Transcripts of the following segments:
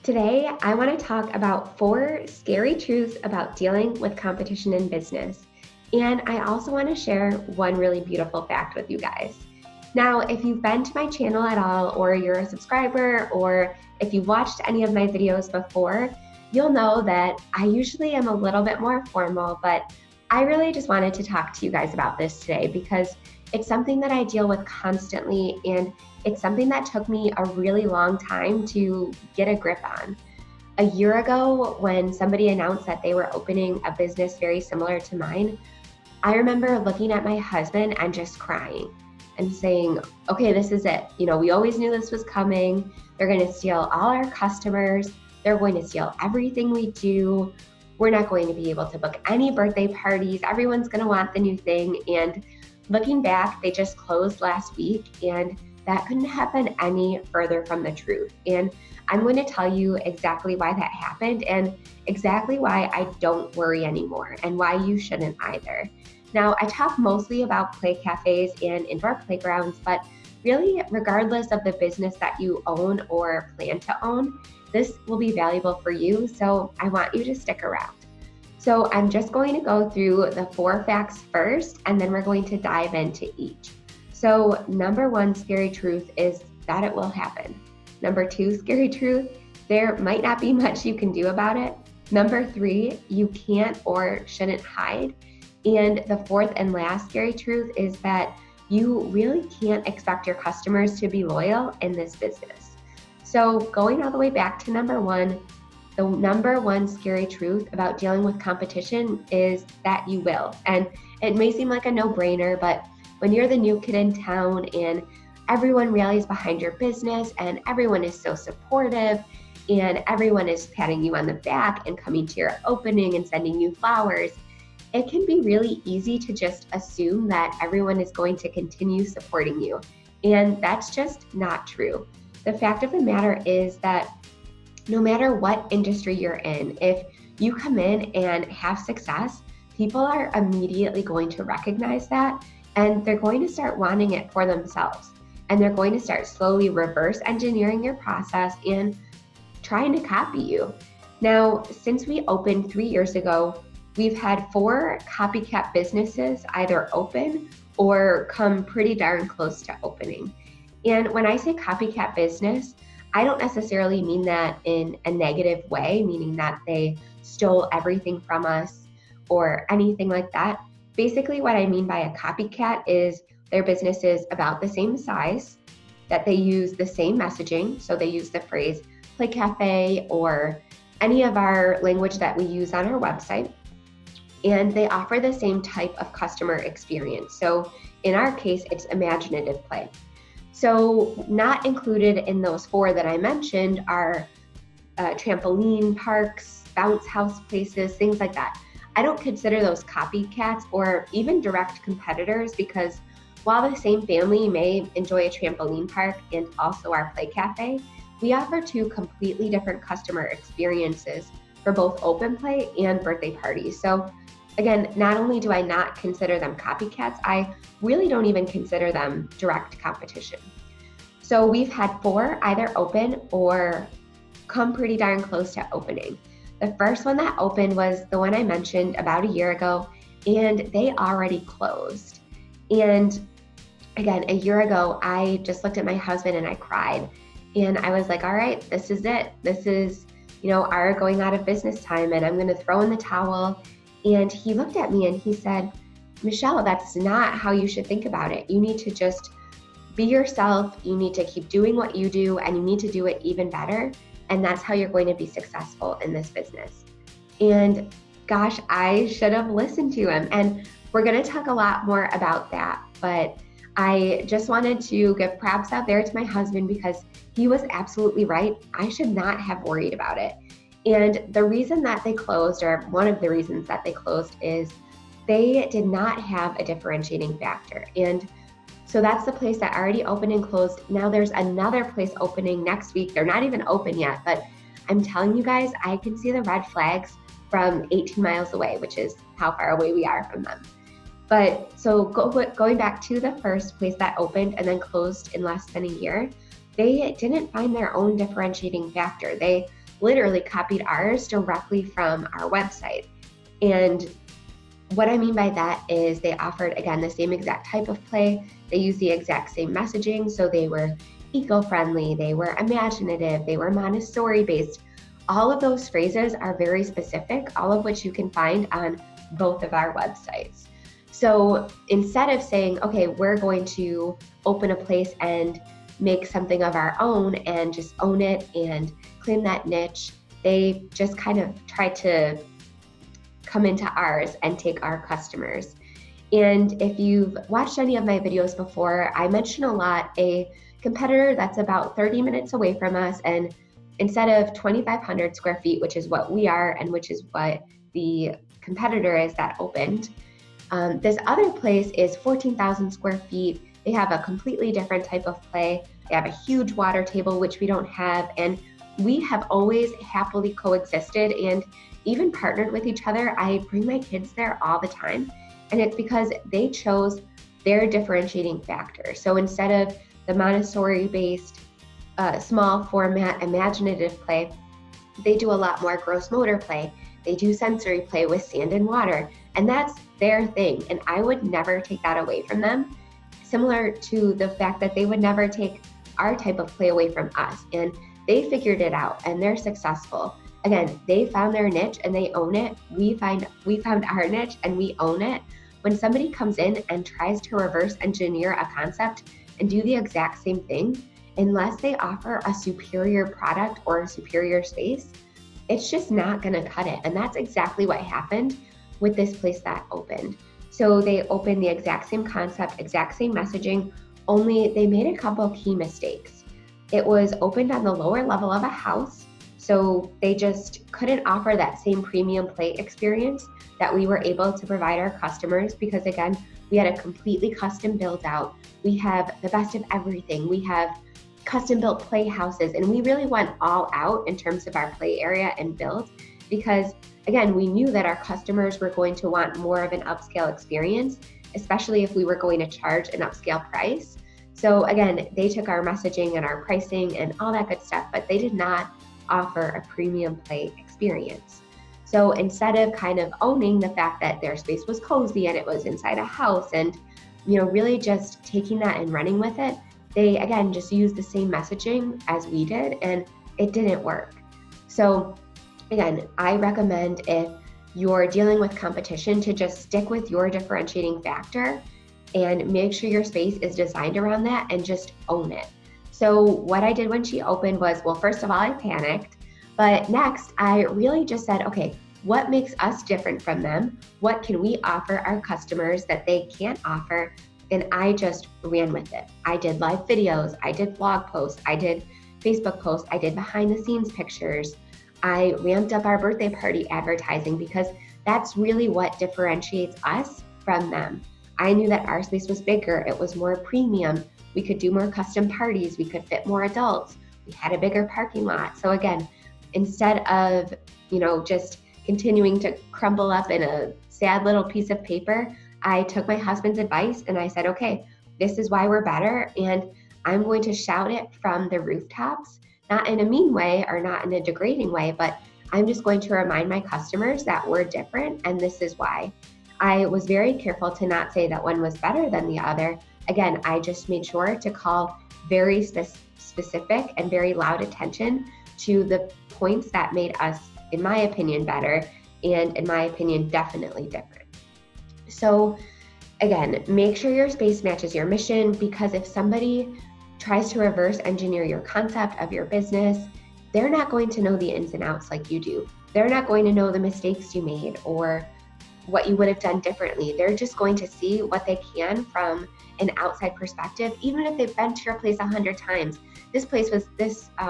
Today, I want to talk about 4 scary truths about dealing with competition in business. And I also want to share one really beautiful fact with you guys. Now, if you've been to my channel at all, or you're a subscriber, or if you've watched any of my videos before, you'll know that I usually am a little bit more formal, but I really just wanted to talk to you guys about this today because it's something that I deal with constantly, and it's something that took me a really long time to get a grip on. A year ago, when somebody announced that they were opening a business very similar to mine, I remember looking at my husband and just crying and saying, okay, this is it. We always knew this was coming. They're going to steal all our customers. They're going to steal everything we do. We're not going to be able to book any birthday parties. Everyone's going to want the new thing. And looking back, they just closed last week, and that couldn't happen any further from the truth. And I'm going to tell you exactly why that happened and exactly why I don't worry anymore and why you shouldn't either. Now, I talk mostly about play cafes and indoor playgrounds, but really, regardless of the business that you own or plan to own, this will be valuable for you, so I want you to stick around. So I'm just going to go through the 4 facts first, and then we're going to dive into each. So number 1 scary truth is that it will happen. Number 2 scary truth, there might not be much you can do about it. Number 3, you can't or shouldn't hide. And the 4th and last scary truth is that you really can't expect your customers to be loyal in this business. So going all the way back to number 1, the number 1 scary truth about dealing with competition is that you will. And it may seem like a no-brainer, but when you're the new kid in town and everyone rallies behind your business and everyone is so supportive and everyone is patting you on the back and coming to your opening and sending you flowers, it can be really easy to just assume that everyone is going to continue supporting you. And that's just not true. The fact of the matter is that no matter what industry you're in, if you come in and have success, people are immediately going to recognize that, and they're going to start wanting it for themselves. And they're going to start slowly reverse engineering your process and trying to copy you. Now, since we opened 3 years ago, we've had 4 copycat businesses either open or come pretty darn close to opening. And when I say copycat business, I don't necessarily mean that in a negative way, meaning that they stole everything from us or anything like that. Basically, what I mean by a copycat is their business is about the same size, that they use the same messaging. So they use the phrase play cafe or any of our language that we use on our website. And they offer the same type of customer experience. So in our case, it's imaginative play. So not included in those 4 that I mentioned are trampoline parks, bounce house places, things like that. I don't consider those copycats or even direct competitors because while the same family may enjoy a trampoline park and also our play cafe, we offer 2 completely different customer experiences for both open play and birthday parties. So again, not only do I not consider them copycats, I really don't even consider them direct competition. So we've had 4 either open or come pretty darn close to opening. The first one that opened was the one I mentioned about a year ago, and they already closed. And again, a year ago, I just looked at my husband and I cried. And I was like, all right, this is it. This is, our going out of business time, and I'm going to throw in the towel. And he looked at me and he said, Michelle, that's not how you should think about it. You need to just be yourself. You need to keep doing what you do, and you need to do it even better. And that's how you're going to be successful in this business. And gosh, I should have listened to him. And we're going to talk a lot more about that. But I just wanted to give props out there to my husband because he was absolutely right. I should not have worried about it. And the reason that they closed, or one of the reasons that they closed, is they did not have a differentiating factor. And so that's the place that already opened and closed. Now there's another place opening next week. They're not even open yet, but I'm telling you guys, I can see the red flags from 18 miles away, which is how far away we are from them. But so going back to the first place that opened and then closed in less than a year, they didn't find their own differentiating factor. They literally copied ours directly from our website. And what I mean by that is they offered, again, the same exact type of play. They used the exact same messaging. So they were eco-friendly, they were imaginative, they were Montessori-based. All of those phrases are very specific, all of which you can find on both of our websites. So instead of saying, okay, we're going to open a place and make something of our own and just own it and claim that niche, they just kind of try to come into ours and take our customers. And if you've watched any of my videos before, I mention a lot a competitor that's about 30 minutes away from us, and instead of 2,500 square feet, which is what we are and which is what the competitor is that opened, this other place is 14,000 square feet. They have a completely different type of play. They have a huge water table, which we don't have, and we have always happily coexisted and even partnered with each other. I bring my kids there all the time, and it's because they chose their differentiating factor. So instead of the Montessori-based small format imaginative play, they do a lot more gross motor play. They do sensory play with sand and water, and that's their thing. And I would never take that away from them, similar to the fact that they would never take our type of play away from us. And they figured it out and they're successful. Again, they found their niche and they own it. We found our niche and we own it. When somebody comes in and tries to reverse engineer a concept and do the exact same thing, unless they offer a superior product or a superior space, it's just not gonna cut it. And that's exactly what happened with this place that opened. So they opened the exact same concept, exact same messaging, only they made a couple key mistakes. It was opened on the lower level of a house, so they just couldn't offer that same premium play experience that we were able to provide our customers, because again, we had a completely custom build out. We have the best of everything. We have custom built playhouses, and we really went all out in terms of our play area and build, because again, we knew that our customers were going to want more of an upscale experience, especially if we were going to charge an upscale price. So again, they took our messaging and our pricing and all that good stuff, but they did not offer a premium play experience. So instead of kind of owning the fact that their space was cozy and it was inside a house and, really just taking that and running with it, they again just used the same messaging as we did, and it didn't work. So again, I recommend, if you're dealing with competition, to just stick with your differentiating factor and make sure your space is designed around that and just own it. So what I did when she opened was, well, first of all, I panicked, but next I really just said, okay, what makes us different from them? What can we offer our customers that they can't offer? And I just ran with it. I did live videos, I did blog posts, I did Facebook posts, I did behind the scenes pictures. I ramped up our birthday party advertising, because that's really what differentiates us from them. I knew that our space was bigger, it was more premium, we could do more custom parties, we could fit more adults, we had a bigger parking lot. So again, instead of, just continuing to crumble up in a sad little piece of paper, I took my husband's advice and I said, okay, this is why we're better, and I'm going to shout it from the rooftops, not in a mean way or not in a degrading way, but I'm just going to remind my customers that we're different and this is why. I was very careful to not say that one was better than the other. Again, I just made sure to call very specific and very loud attention to the points that made us, in my opinion, better, and in my opinion, definitely different. So again, make sure your space matches your mission, because if somebody tries to reverse engineer your concept of your business, they're not going to know the ins and outs like you do. They're not going to know the mistakes you made or what you would have done differently. They're just going to see what they can from an outside perspective, even if they've been to your place 100 times. This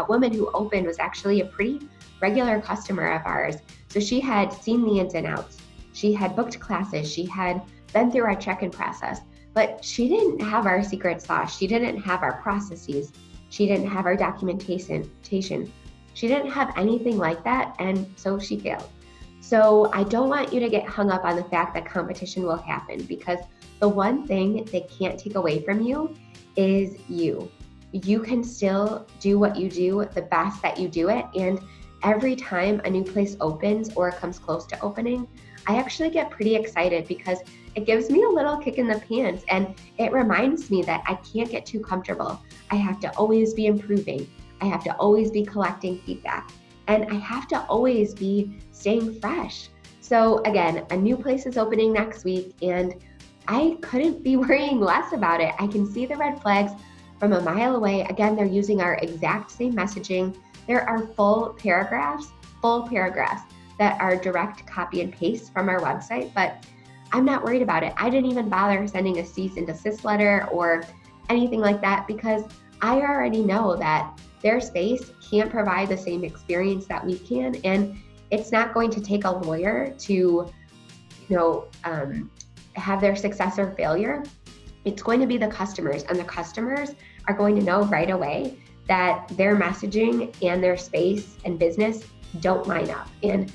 woman who opened was actually a pretty regular customer of ours. So she had seen the ins and outs. She had booked classes. She had been through our check-in process, but she didn't have our secret sauce. She didn't have our processes. She didn't have our documentation. She didn't have anything like that, and so she failed. So I don't want you to get hung up on the fact that competition will happen, because the one thing they can't take away from you is you. You can still do what you do the best that you do it, and every time a new place opens or comes close to opening, I actually get pretty excited because it gives me a little kick in the pants and it reminds me that I can't get too comfortable. I have to always be improving. I have to always be collecting feedback, and I have to always be staying fresh. So again, a new place is opening next week and I couldn't be worrying less about it. I can see the red flags from a mile away. Again, they're using our exact same messaging. There are full paragraphs that are direct copy and paste from our website, but I'm not worried about it. I didn't even bother sending a cease and desist letter or anything like that because I already know that their space can't provide the same experience that we can, and it's not going to take a lawyer to, have their success or failure. It's going to be the customers, and the customers are going to know right away that their messaging and their space and business don't line up. And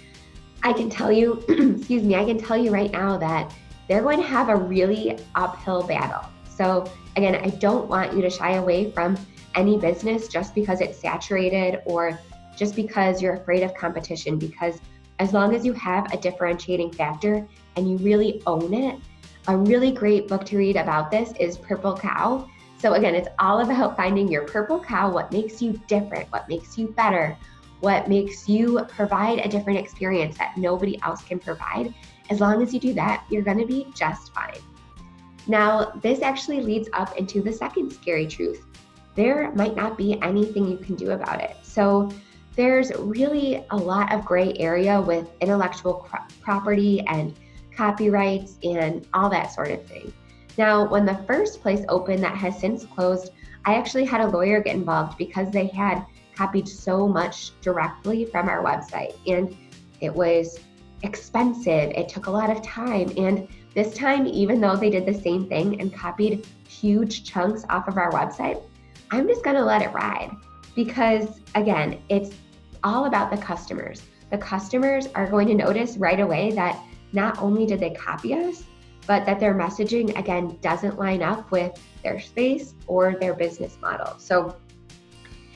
I can tell you, I can tell you right now that they're going to have a really uphill battle. So again, I don't want you to shy away from any business just because it's saturated or just because you're afraid of competition, because as long as you have a differentiating factor and you really own it, a really great book to read about this is Purple Cow. So again, it's all about finding your purple cow, what makes you different, what makes you better, what makes you provide a different experience that nobody else can provide. As long as you do that, you're going to be just fine. Now, this actually leads up into the second scary truth. There might not be anything you can do about it. So there's really a lot of gray area with intellectual property and copyrights and all that sort of thing. Now, when the first place opened that has since closed, I actually had a lawyer get involved because they had copied so much directly from our website, and it was expensive. It took a lot of time. And this time, even though they did the same thing and copied huge chunks off of our website, I'm just going to let it ride because, again, it's all about the customers. The customers are going to notice right away that not only did they copy us, but that their messaging, again, doesn't line up with their space or their business model. So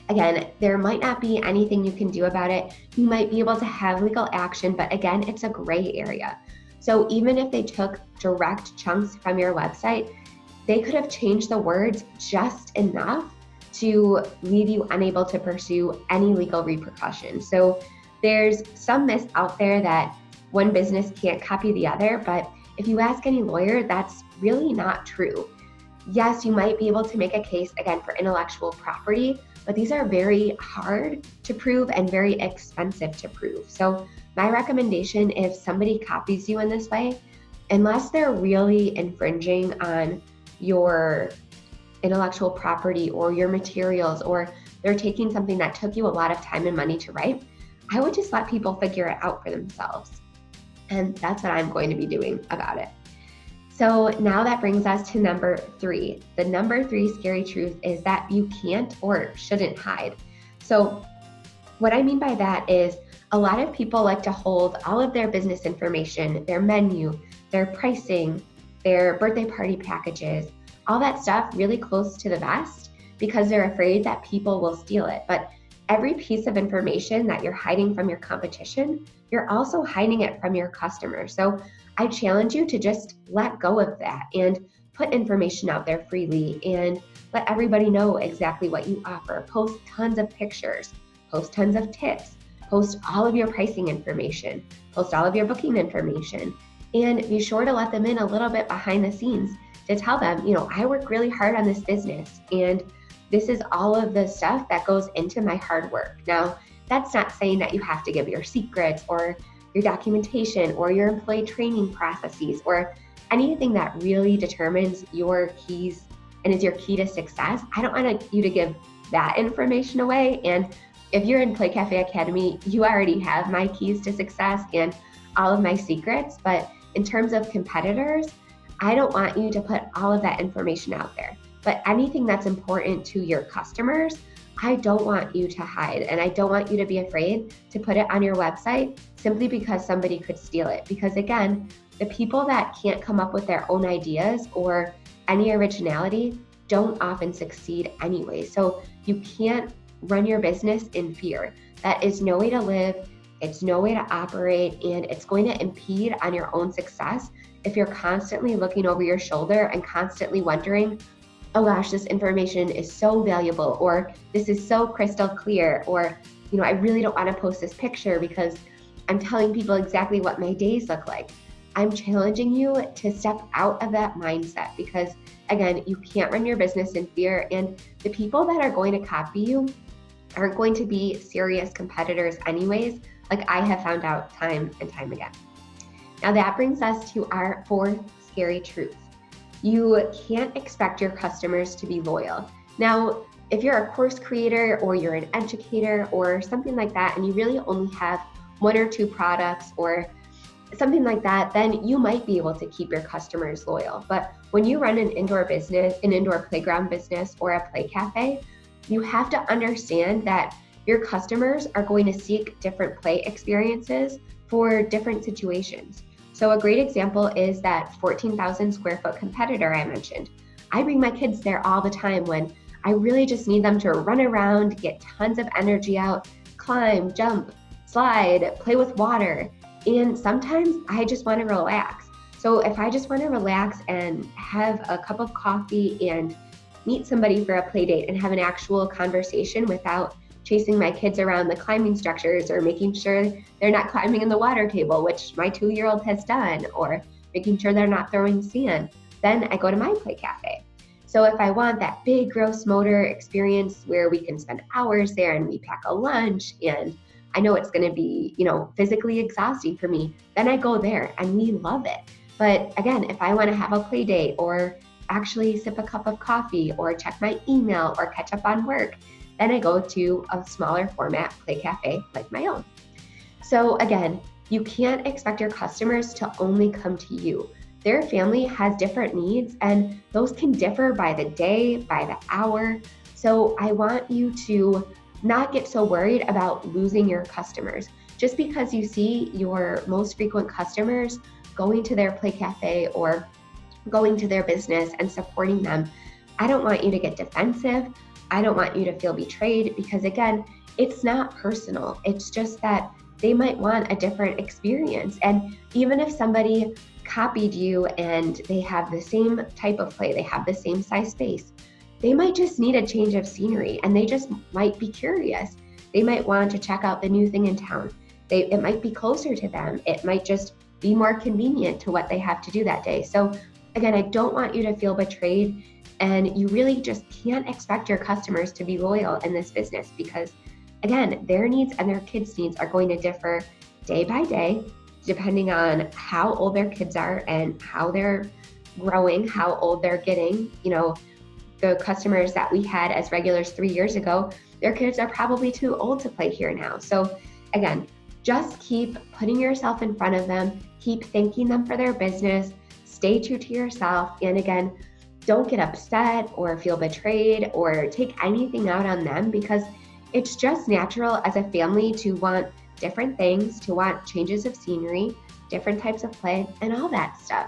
again, there might not be anything you can do about it. You might be able to have legal action, but again, it's a gray area. So even if they took direct chunks from your website, they could have changed the words just enough to leave you unable to pursue any legal repercussion. So there's some myth out there that one business can't copy the other, but if you ask any lawyer, that's really not true. Yes, you might be able to make a case, again, for intellectual property, but these are very hard to prove and very expensive to prove. So my recommendation, if somebody copies you in this way, unless they're really infringing on your intellectual property or your materials, or they're taking something that took you a lot of time and money to write, I would just let people figure it out for themselves. And that's what I'm going to be doing about it. So now that brings us to number 3. The number 3 scary truth is that you can't or shouldn't hide. So what I mean by that is a lot of people like to hold all of their business information, their menu, their pricing, their birthday party packages, all that stuff really close to the vest because they're afraid that people will steal it. But every piece of information that you're hiding from your competition, you're also hiding it from your customers. So I challenge you to just let go of that and put information out there freely and let everybody know exactly what you offer. Post tons of pictures, post tons of tips, post all of your pricing information, post all of your booking information, and be sure to let them in a little bit behind the scenes to tell them, I work really hard on this business and this is all of the stuff that goes into my hard work. Now, that's not saying that you have to give your secrets or your documentation or your employee training processes or anything that really determines your keys and is your key to success. I don't want you to give that information away. And if you're in Play Cafe Academy, you already have my keys to success and all of my secrets. But in terms of competitors, I don't want you to put all of that information out there. But anything that's important to your customers, I don't want you to hide, and I don't want you to be afraid to put it on your website simply because somebody could steal it. Because again, the people that can't come up with their own ideas or any originality don't often succeed anyway. So you can't run your business in fear. That is no way to live. It's no way to operate, and it's going to impede on your own success if you're constantly looking over your shoulder and constantly wondering, oh gosh, this information is so valuable, or this is so crystal clear, or, I really don't want to post this picture because I'm telling people exactly what my days look like. I'm challenging you to step out of that mindset because, again, you can't run your business in fear, and the people that are going to copy you aren't going to be serious competitors anyways, like I have found out time and time again. Now that brings us to our fourth scary truth. You can't expect your customers to be loyal. Now, if you're a course creator or you're an educator or something like that, and you really only have one or two products or something like that, then you might be able to keep your customers loyal. But when you run an indoor business, an indoor playground business, or a play cafe, you have to understand that your customers are going to seek different play experiences for different situations. So a great example is that 14,000 square foot competitor I mentioned. I bring my kids there all the time when I really just need them to run around, get tons of energy out, climb, jump, slide, play with water. And sometimes I just want to relax. So if I just want to relax and have a cup of coffee and meet somebody for a play date and have an actual conversation without chasing my kids around the climbing structures or making sure they're not climbing in the water table, which my 2-year-old has done, or making sure they're not throwing sand, then I go to my play cafe. So if I want that big gross motor experience where we can spend hours there and we pack a lunch and I know it's going to be, physically exhausting for me, then I go there and we love it. But again, if I want to have a play date or actually sip a cup of coffee or check my email or catch up on work, then I go to a smaller format play cafe like my own. So again, you can't expect your customers to only come to you. Their family has different needs and those can differ by the day, by the hour. So I want you to not get so worried about losing your customers. Just because you see your most frequent customers going to their play cafe or going to their business and supporting them, I don't want you to get defensive. I don't want you to feel betrayed because again, it's not personal. It's just that they might want a different experience. And even if somebody copied you and they have the same type of play, they have the same size space, they might just need a change of scenery and they just might be curious. They might want to check out the new thing in town. It might be closer to them. It might just be more convenient to what they have to do that day. So again, I don't want you to feel betrayed, and you really just can't expect your customers to be loyal in this business because again, their needs and their kids' needs are going to differ day by day, depending on how old their kids are and how they're growing, how old they're getting. The customers that we had as regulars 3 years ago, their kids are probably too old to play here now. So again, just keep putting yourself in front of them, keep thanking them for their business, stay true to yourself, and again, don't get upset or feel betrayed or take anything out on them because it's just natural as a family to want different things, to want changes of scenery, different types of play, and all that stuff.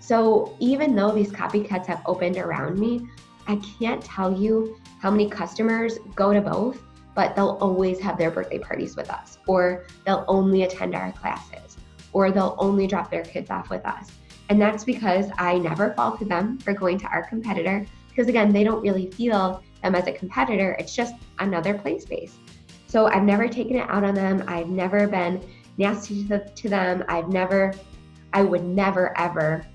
So even though these copycats have opened around me, I can't tell you how many customers go to both, but they'll always have their birthday parties with us, or they'll only attend our classes, or they'll only drop their kids off with us. And that's because I never faulted them for going to our competitor, because again, they don't really feel them as a competitor. It's just another play space. So I've never taken it out on them. I've never been nasty to them. I would never ever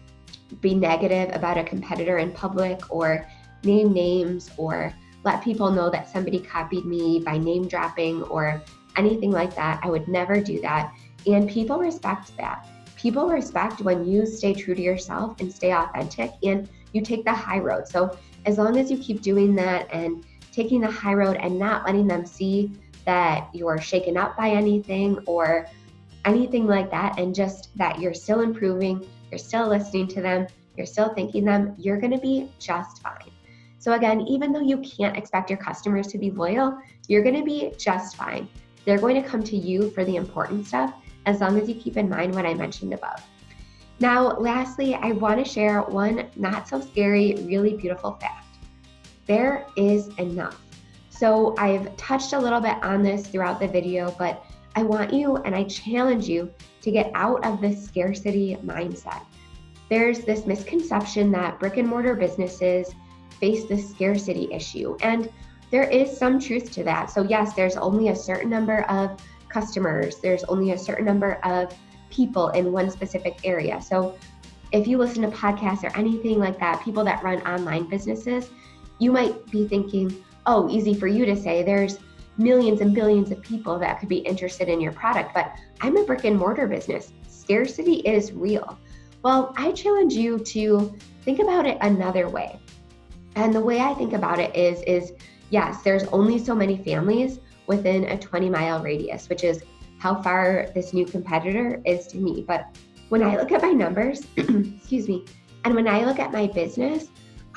be negative about a competitor in public or name names or let people know that somebody copied me by name dropping or anything like that. I would never do that. And people respect that. People respect when you stay true to yourself and stay authentic and you take the high road. So as long as you keep doing that and taking the high road and not letting them see that you're shaken up by anything or anything like that, and just that you're still improving, you're still listening to them, you're still thanking them, you're going to be just fine. So again, even though you can't expect your customers to be loyal, you're going to be just fine. They're going to come to you for the important stuff as long as you keep in mind what I mentioned above. Now, lastly, I want to share one not so scary, really beautiful fact. There is enough. So I've touched a little bit on this throughout the video, but I want you and I challenge you to get out of this scarcity mindset. There's this misconception that brick and mortar businesses face this scarcity issue, and there is some truth to that. So yes, there's only a certain number of customers, there's only a certain number of people in one specific area. So if you listen to podcasts or anything like that, people that run online businesses, you might be thinking, oh, easy for you to say, there's millions and billions of people that could be interested in your product, but I'm a brick and mortar business. Scarcity is real. Well, I challenge you to think about it another way. And the way I think about it is yes, there's only so many families within a 20-mile radius, which is how far this new competitor is to me. But when I look at my numbers, excuse me, and when I look at my business,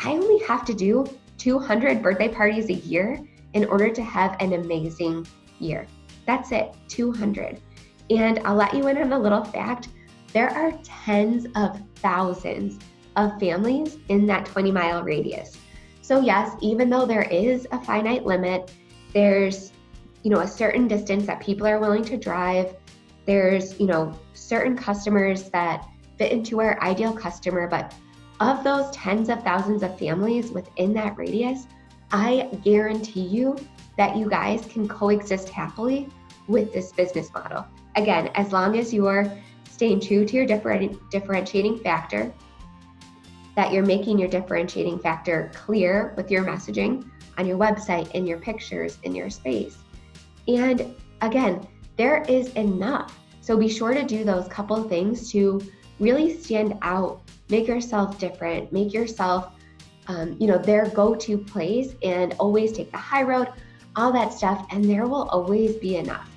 I only have to do 200 birthday parties a year in order to have an amazing year. That's it, 200. And I'll let you in on a little fact. There are tens of thousands of families in that 20-mile radius. So yes, even though there is a finite limit, there's a certain distance that people are willing to drive. There's certain customers that fit into our ideal customer, but of those tens of thousands of families within that radius, I guarantee you that you guys can coexist happily with this business model. Again, as long as you're staying true to your differentiating factor, that you're making your differentiating factor clear with your messaging on your website, in your pictures, in your space. And again, there is enough. So be sure to do those couple things to really stand out, make yourself different, make yourself their go-to place, and always take the high road, all that stuff. And there will always be enough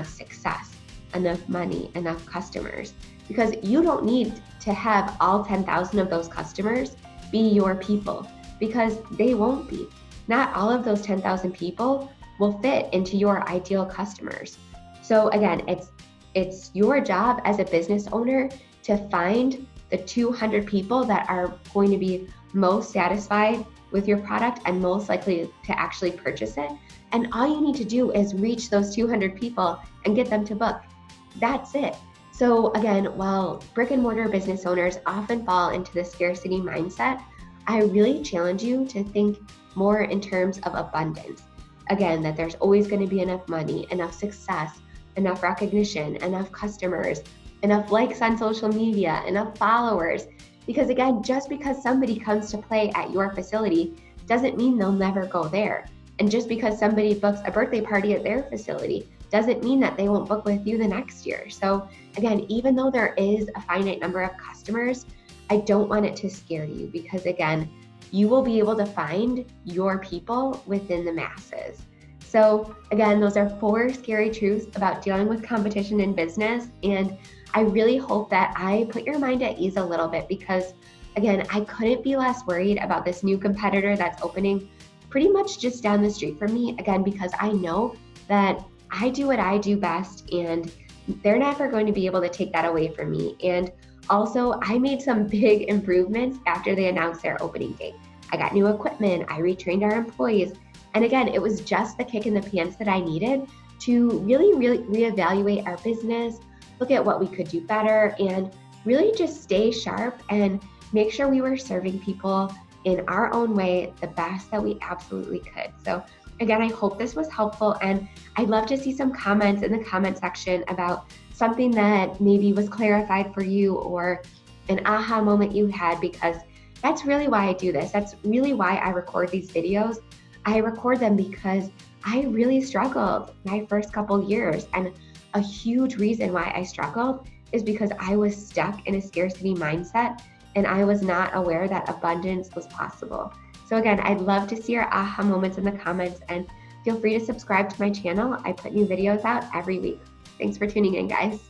success, enough money, enough customers, because you don't need to have all 10,000 of those customers be your people, because they won't be. Not all of those 10,000 people will fit into your ideal customers. So again, it's your job as a business owner to find the 200 people that are going to be most satisfied with your product and most likely to actually purchase it. And all you need to do is reach those 200 people and get them to book. That's it. So again, while brick and mortar business owners often fall into the scarcity mindset, I really challenge you to think more in terms of abundance. Again, that there's always going to be enough money, enough success, enough recognition, enough customers, enough likes on social media, enough followers. Because again, just because somebody comes to play at your facility doesn't mean they'll never go there. And just because somebody books a birthday party at their facility doesn't mean that they won't book with you the next year. So again, even though there is a finite number of customers, I don't want it to scare you, because again, you will be able to find your people within the masses. So again, those are 4 scary truths about dealing with competition in business. And I really hope that I put your mind at ease a little bit, because again, I couldn't be less worried about this new competitor that's opening pretty much just down the street from me. Again, because I know that I do what I do best, and they're never going to be able to take that away from me. And also, I made some big improvements after they announced their opening date. I got new equipment, I retrained our employees. And again, it was just the kick in the pants that I needed to really reevaluate our business, look at what we could do better, and really just stay sharp and make sure we were serving people in our own way the best that we absolutely could. So again, I hope this was helpful, and I'd love to see some comments in the comment section about something that maybe was clarified for you, or an aha moment you had, because that's really why I do this. That's really why I record these videos. I record them because I really struggled my first couple years, and a huge reason why I struggled is because I was stuck in a scarcity mindset, and I was not aware that abundance was possible. So again, I'd love to see your aha moments in the comments, and feel free to subscribe to my channel. I put new videos out every week. Thanks for tuning in, guys.